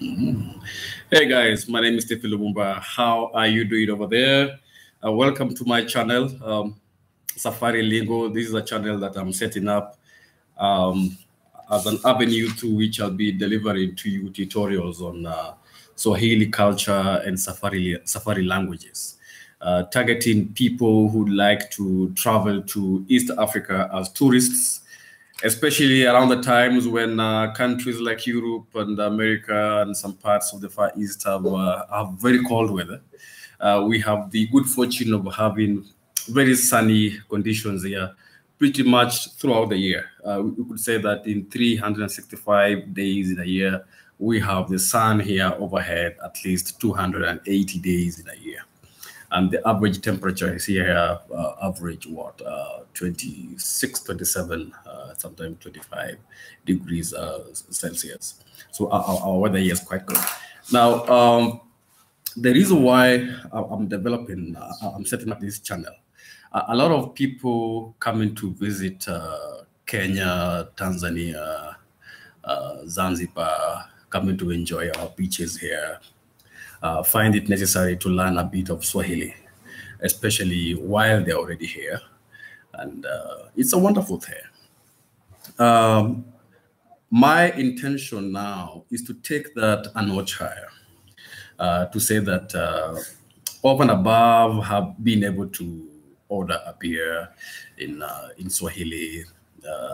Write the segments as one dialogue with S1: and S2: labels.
S1: Mhm. Hey guys, my name is Stephen Lumumba. How are you doing over there? Welcome to my channel, Safari Lingo. This is a channel that I'm setting up um, as an avenue through which I'll be delivering to you tutorials on Swahili culture and Safari languages, targeting people who like to travel to East Africa as tourists, especially around the times when countries like Europe and America and some parts of the Far East have very cold weather. We have the good fortune of having very sunny conditions here pretty much throughout the year. We could say that in 365 days in a year, we have the sun here overhead at least 280 days in a year. And the average temperature is here, average what, 26, 27, sometimes 25 degrees Celsius. So our weather here is quite good. Now, the reason why I'm setting up this channel, a lot of people coming to visit Kenya, Tanzania, Zanzibar, coming to enjoy our beaches here, find it necessary to learn a bit of Swahili, especially while they're already here. And it's a wonderful thing. My intention now is to take that a notch higher, to say that over and above have been able to order a beer in Swahili,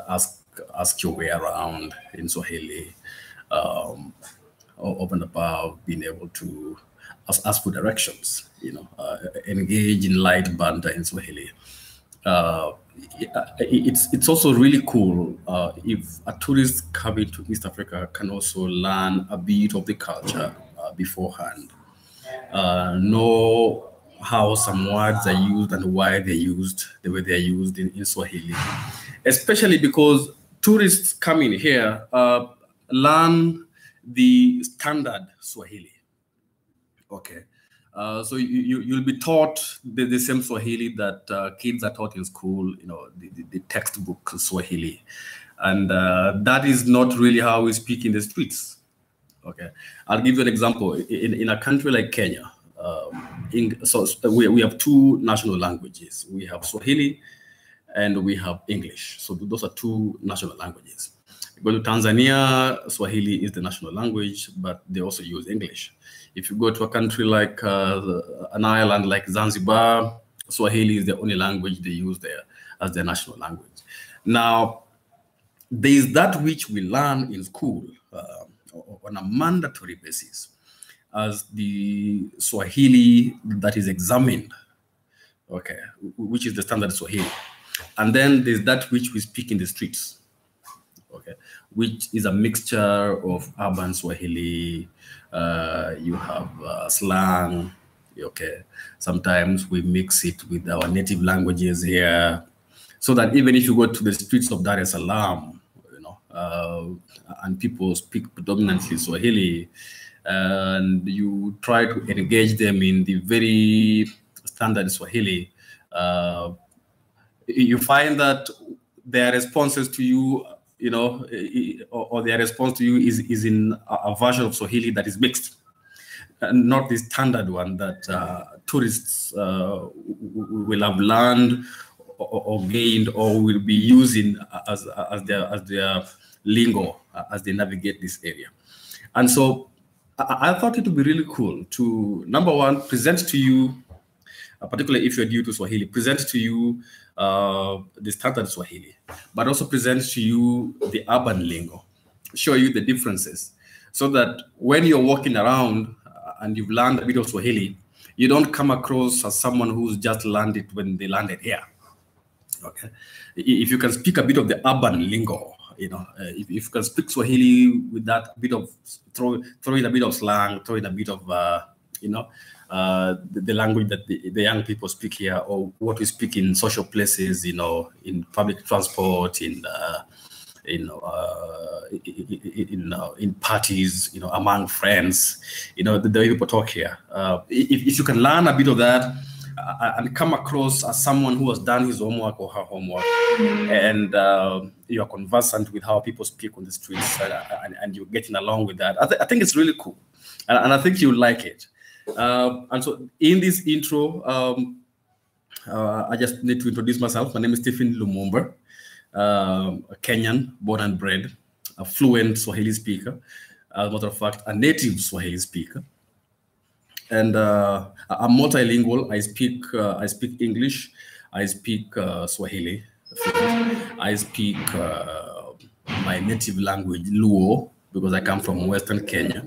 S1: ask your way around in Swahili, over and above being able to ask for directions, engage in light banter in Swahili. It's also really cool if a tourist coming to East Africa can also learn a bit of the culture beforehand, know how some words are used and why they're used the way they're used in Swahili, especially because tourists coming here learn the standard Swahili. Okay. So you'll be taught the same Swahili that kids are taught in school, the textbook Swahili. And that is not really how we speak in the streets. Okay. I'll give you an example. In a country like Kenya, we have two national languages. We have Swahili and we have English. So those are two national languages. You go to Tanzania, Swahili is the national language, but they also use English. If you go to a country like an island like Zanzibar, Swahili is the only language they use there as their national language. Now, there is that which we learn in school on a mandatory basis as the Swahili that is examined, okay, which is the standard Swahili. And then there's that which we speak in the streets, okay, which is a mixture of urban Swahili. You have slang, okay. Sometimes we mix it with our native languages here, so that even if you go to the streets of Dar es Salaam, and people speak predominantly Swahili, and you try to engage them in the very standard Swahili, you find that their responses to you, or their response to you is in a version of Swahili that is mixed, and not the standard one that tourists will have learned or gained or will be using as their lingo as they navigate this area. And so I thought it would be really cool to, number one, present to you, particularly if you're new to Swahili, present to you the standard Swahili, but also present to you the urban lingo, show you the differences, so that when you're walking around and you've learned a bit of Swahili, you don't come across as someone who's just learned it when they landed here. Okay, if you can speak a bit of the urban lingo, if you can speak Swahili with that bit of throwing a bit of slang, throwing a bit of the language that the young people speak here, or what we speak in social places, in public transport, in parties, among friends, the way people talk here. If you can learn a bit of that, and come across as someone who has done his homework or her homework, and you are conversant with how people speak on the streets, and you're getting along with that. I think it's really cool, and I think you'll like it. And so in this intro, I just need to introduce myself. My name is Stephen Lumumba, a Kenyan, born and bred, a fluent Swahili speaker, as a matter of fact, a native Swahili speaker. And I'm multilingual. I speak English, I speak Swahili, I speak my native language, Luo, because I come from Western Kenya.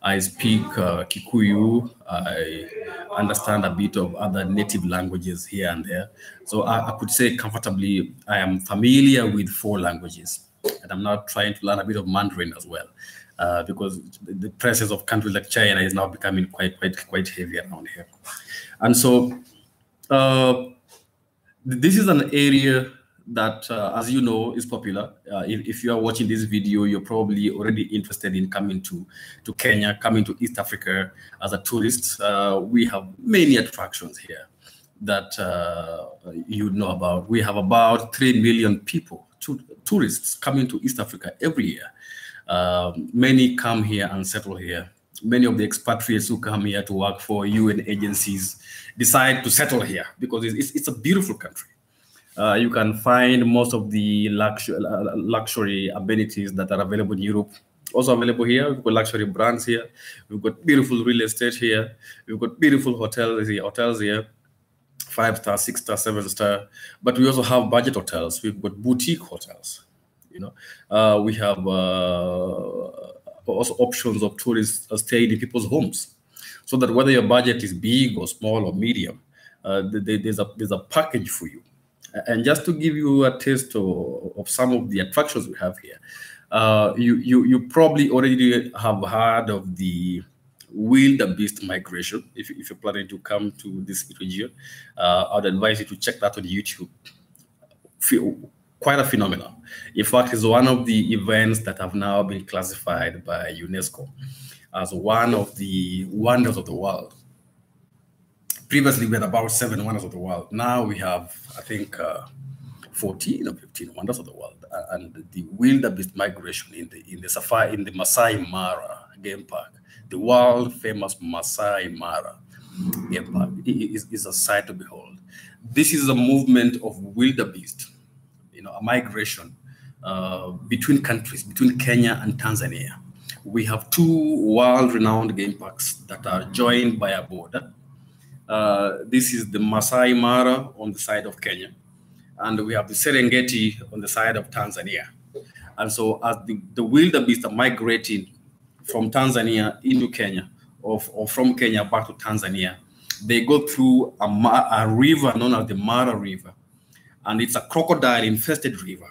S1: I speak Kikuyu. I understand a bit of other native languages here and there. So I could say comfortably I am familiar with 4 languages. And I'm now trying to learn a bit of Mandarin as well, because the presence of countries like China is now becoming quite heavy around here. And so this is an area that, as you know, is popular. If you are watching this video, you're probably already interested in coming to Kenya, coming to East Africa as a tourist. We have many attractions here that you know about. We have about 3 million people, tourists coming to East Africa every year. Many come here and settle here. Many of the expatriates who come here to work for UN agencies decide to settle here because it's a beautiful country. You can find most of the luxury amenities that are available in Europe also available here. We've got luxury brands here. We've got beautiful real estate here. We've got beautiful hotels here, 5-star, 6-star, 7-star. But we also have budget hotels. We've got boutique hotels. You know, we have also options of tourists staying in people's homes, so that whether your budget is big or small or medium, there's a package for you. And just to give you a taste of some of the attractions we have here, you probably already have heard of the wildebeest migration. If you're planning to come to this region, I'd advise you to check that on YouTube. Quite a phenomenon. In fact, it's one of the events that have now been classified by UNESCO as one of the wonders of the world. Previously, we had about 7 wonders of the world. Now we have, I think, 14 or 15 wonders of the world. And the wildebeest migration in the Masai Mara Game Park, the world famous Masai Mara Game Park, is a sight to behold. This is a movement of wildebeest, you know, a migration between countries, between Kenya and Tanzania. We have 2 world-renowned game parks that are joined by a border. This is the Masai Mara on the side of Kenya, and we have the Serengeti on the side of Tanzania. And so as the wildebeest are migrating from Tanzania into Kenya, or from Kenya back to Tanzania, they go through a river known as the Mara River, and it's a crocodile-infested river.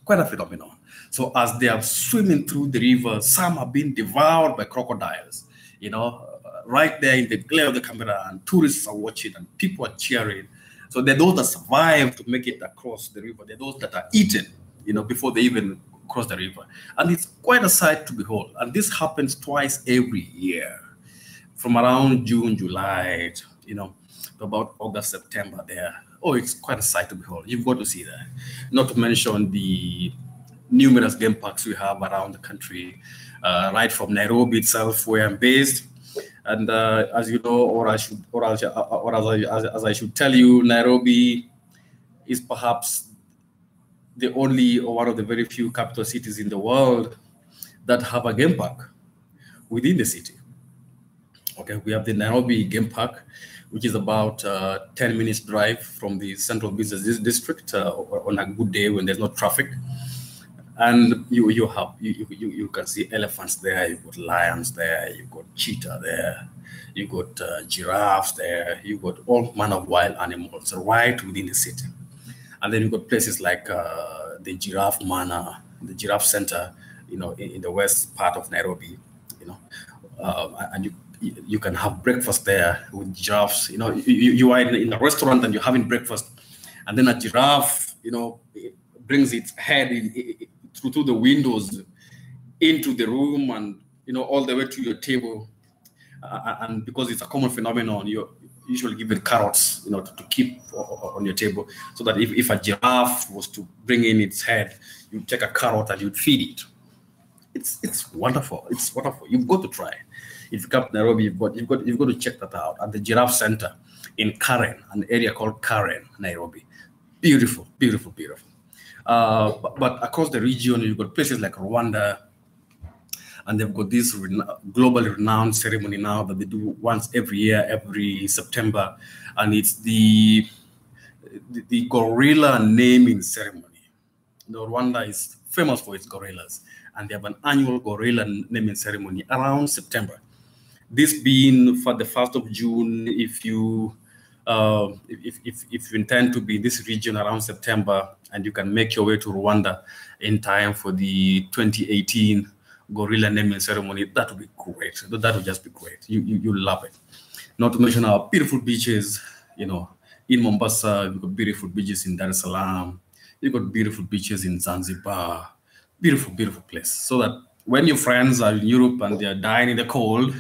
S1: Quite a phenomenon. So as they are swimming through the river, some are being devoured by crocodiles, you know, right there in the glare of the camera, and tourists are watching and people are cheering. So they're those that survive to make it across the river. They're those that are eaten, you know, before they even cross the river. And it's quite a sight to behold. And this happens twice every year, from around June, July, you know, to about August, September there. Oh, it's quite a sight to behold. You've got to see that. Not to mention the numerous game parks we have around the country, right from Nairobi itself, where I'm based. And as you know, as I should tell you, Nairobi is perhaps the only or one of the very few capital cities in the world that have a game park within the city. Okay, we have the Nairobi Game Park, which is about 10 minutes drive from the central business district on a good day when there's no traffic. And you can see elephants there, you've got lions there, you've got cheetah there, you've got giraffes there, you've got all manner of wild animals right within the city. And then you've got places like the Giraffe Manor, the Giraffe Center, you know, in the west part of Nairobi, you know, and you can have breakfast there with giraffes. You know, you are in a restaurant and you're having breakfast, and then a giraffe, you know, brings its head through the windows into the room, and you know, all the way to your table. And because it's a common phenomenon, usually give it carrots, to keep on your table, so that if a giraffe was to bring in its head, you take a carrot and you'd feed it. It's wonderful. It's wonderful. You've got to try. If you come to Nairobi, you've got to check that out at the Giraffe Center in Karen, an area called Karen, Nairobi. Beautiful, beautiful, beautiful. But across the region, you've got places like Rwanda, and they've got this globally renowned ceremony now that they do once every year, every September, and it's the gorilla naming ceremony. Rwanda is famous for its gorillas, and they have an annual gorilla naming ceremony around September. This being for the 1st of June, if you intend to be in this region around September, and you can make your way to Rwanda in time for the 2018 gorilla naming ceremony, that would be great. That would just be great. You love it. Not to mention our beautiful beaches. In Mombasa, you've got beautiful beaches in Dar es Salaam. You've got beautiful beaches in Zanzibar. Beautiful, beautiful place. So that when your friends are in Europe and they're dying in the cold,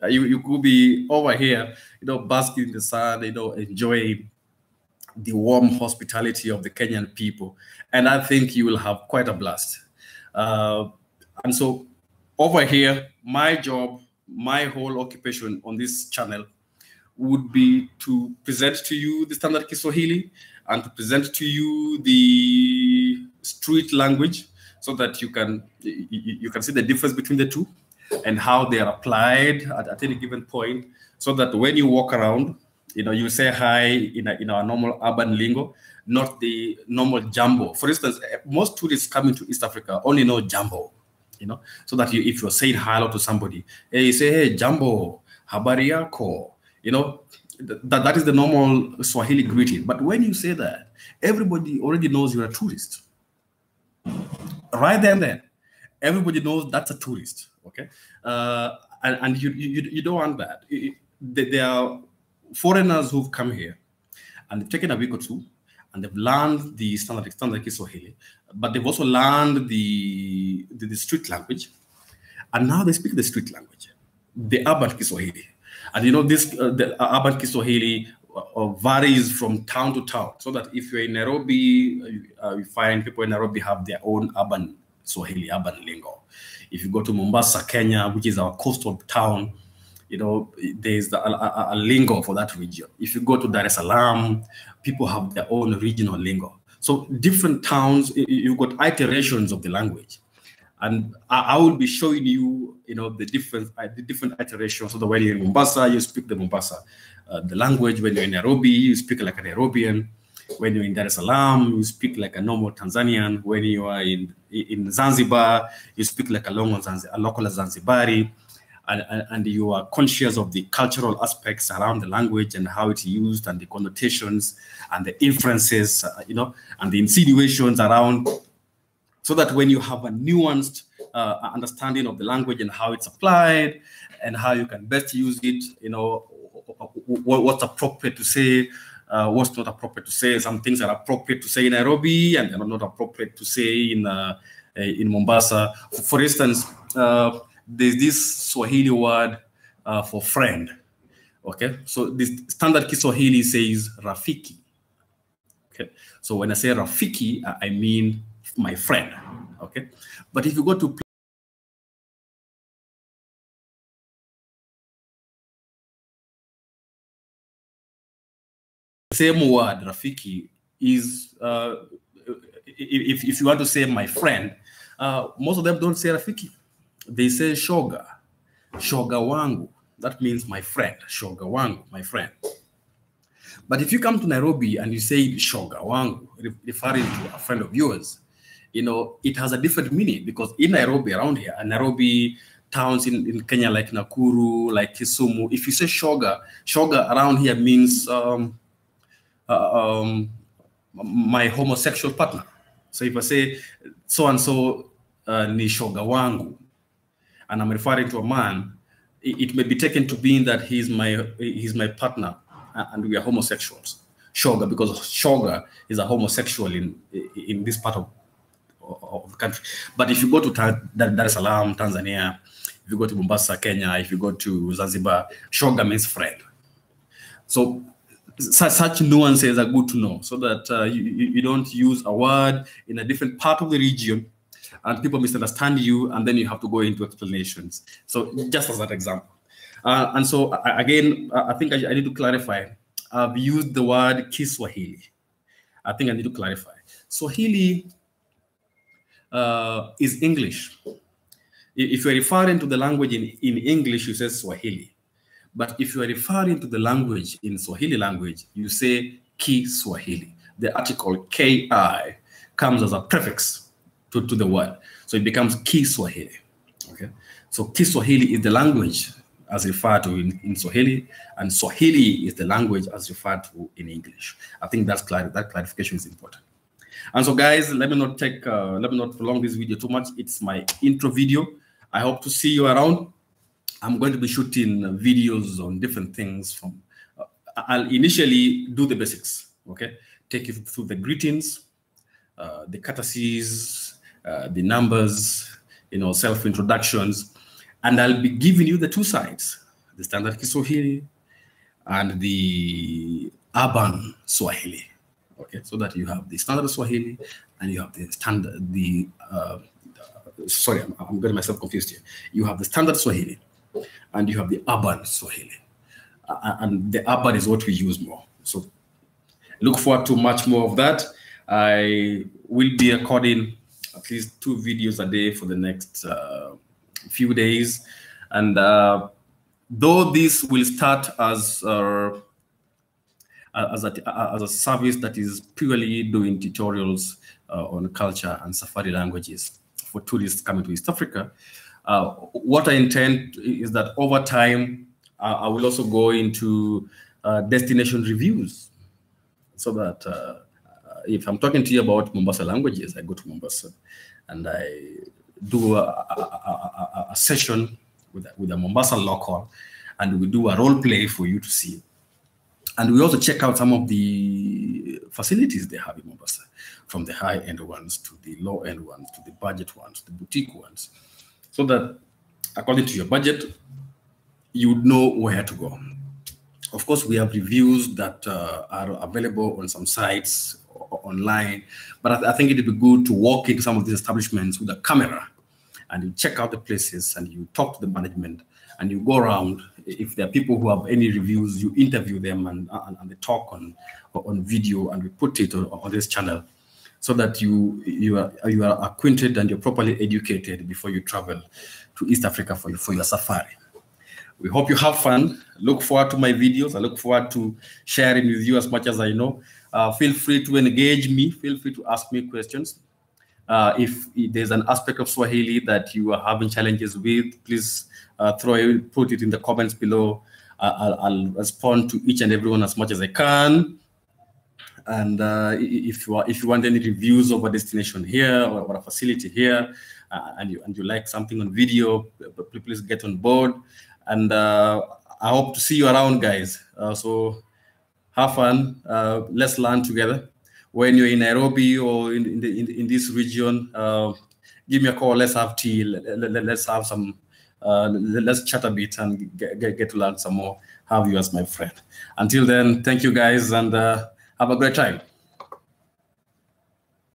S1: you could be over here, basking in the sun, enjoying the warm hospitality of the Kenyan people. And I think you will have quite a blast. And so over here, my job, my whole occupation on this channel would be to present to you the standard Kiswahili and to present to you the street language, so that you can see the difference between the two and how they are applied at any given point, so that when you walk around, you say hi in our normal urban lingo, not the normal jambo. For instance, most tourists coming to East Africa only know jambo, so that if you're saying hello to somebody, you say, hey, jambo, habari yako, that is the normal Swahili greeting. But when you say that, everybody already knows you're a tourist. Right there and then, everybody knows that's a tourist, okay? And you don't want that. There are foreigners who've come here, and they've taken a week or two, and they've learned the standard Kiswahili, but they've also learned the street language, and now they speak the street language, the urban Kiswahili. And the urban Kiswahili varies from town to town, so that if you're in Nairobi, you find people in Nairobi have their own urban Swahili, urban lingo. If you go to Mombasa, Kenya, which is our coastal town, there's a lingo for that region. If you go to Dar es Salaam, people have their own regional lingo. So different towns, you've got iterations of the language. And I will be showing you, the different iterations. So that when you're in Mombasa, you speak the Mombasa the language. When you're in Nairobi, you speak like a Nairobian. When you're in Dar es Salaam, you speak like a normal Tanzanian. When you are in Zanzibar, you speak like a local Zanzibari. And you are conscious of the cultural aspects around the language and how it's used, and the connotations and the inferences, and the insinuations around, so that when you have a nuanced understanding of the language and how it's applied and how you can best use it, what's appropriate to say, what's not appropriate to say. Some things are appropriate to say in Nairobi and they're not appropriate to say in Mombasa. For instance, there's this Swahili word for friend. Okay, so this standard Kiswahili says rafiki. Okay, so when I say rafiki, I mean my friend. Okay, but if you go to same word, rafiki, is if you want to say my friend, most of them don't say rafiki. They say shoga, shoga wangu. That means my friend, shoga wangu, my friend. But if you come to Nairobi and you say shoga wangu, referring to a friend of yours, it has a different meaning, because in Nairobi, around here, and Nairobi, towns in Kenya like Nakuru, like Kisumu, if you say shoga around here means my homosexual partner. So if I say so-and-so ni shoga wangu, and I'm referring to a man, it may be taken to mean that he's my partner and we are homosexuals. Shoga, because shoga is a homosexual in this part of country. But if you go to Dar es Salaam, Tanzania, if you go to Mombasa, Kenya, if you go to Zanzibar, shoga means friend. So such nuances are good to know, so that you don't use a word in a different part of the region and people misunderstand you, and then you have to go into explanations. So just as an example. And so again, I think I need to clarify. I've used the word Kiswahili. I think I need to clarify. Swahili is English. If you're referring to the language in English, you say Swahili. But if you are referring to the language in Swahili language, you say Kiswahili. The article Ki comes as a prefix to the word. So it becomes Kiswahili. Okay. So Kiswahili is the language as referred to in Swahili, and Swahili is the language as referred to in English. I think that clarification is important. And so, guys, let me not prolong this video too much. It's my intro video. I hope to see you around. I'm going to be shooting videos on different things. I'll initially do the basics, okay? Take you through the greetings, the courtesies, the numbers, self-introductions, and I'll be giving you the two sides, the standard Kiswahili and the urban Swahili, okay? So that you have the standard Swahili and you have the standard, sorry, I'm getting myself confused here. You have the standard Swahili and you have the urban Swahili. And the urban is what we use more. So look forward to much more of that. I will be recording at least 2 videos a day for the next few days. And though this will start as a service that is purely doing tutorials on culture and Safari languages for tourists coming to East Africa, what I intend is that over time, I will also go into destination reviews, so that if I'm talking to you about Mombasa languages, I go to Mombasa and I do a session with a Mombasa local, and we do a role play for you to see. And we also check out some of the facilities they have in Mombasa, from the high-end ones to the low-end ones, to the budget ones, the boutique ones, so that according to your budget, you would know where to go. Of course, we have reviews that are available on some sites online, but I think it would be good to walk into some of these establishments with a camera and you check out the places and you talk to the management and you go around. If there are people who have any reviews, you interview them and they talk on video, and we put it on this channel so that you are acquainted and you're properly educated before you travel to East Africa for your safari. We hope you have fun. Look forward to my videos. I look forward to sharing with you as much as I know. Feel free to engage me. Feel free to ask me questions. If there's an aspect of Swahili that you are having challenges with, please put it in the comments below. I'll respond to each and everyone as much as I can. And if you want any reviews of a destination here or a facility here, and you like something on video, please get on board. And I hope to see you around, guys. So have fun. Let's learn together. When you're in Nairobi or in this region, give me a call. Let's have tea. Let's have some. Let's chat a bit and get to learn some more. Have you as my friend. Until then, thank you, guys, and have a great time.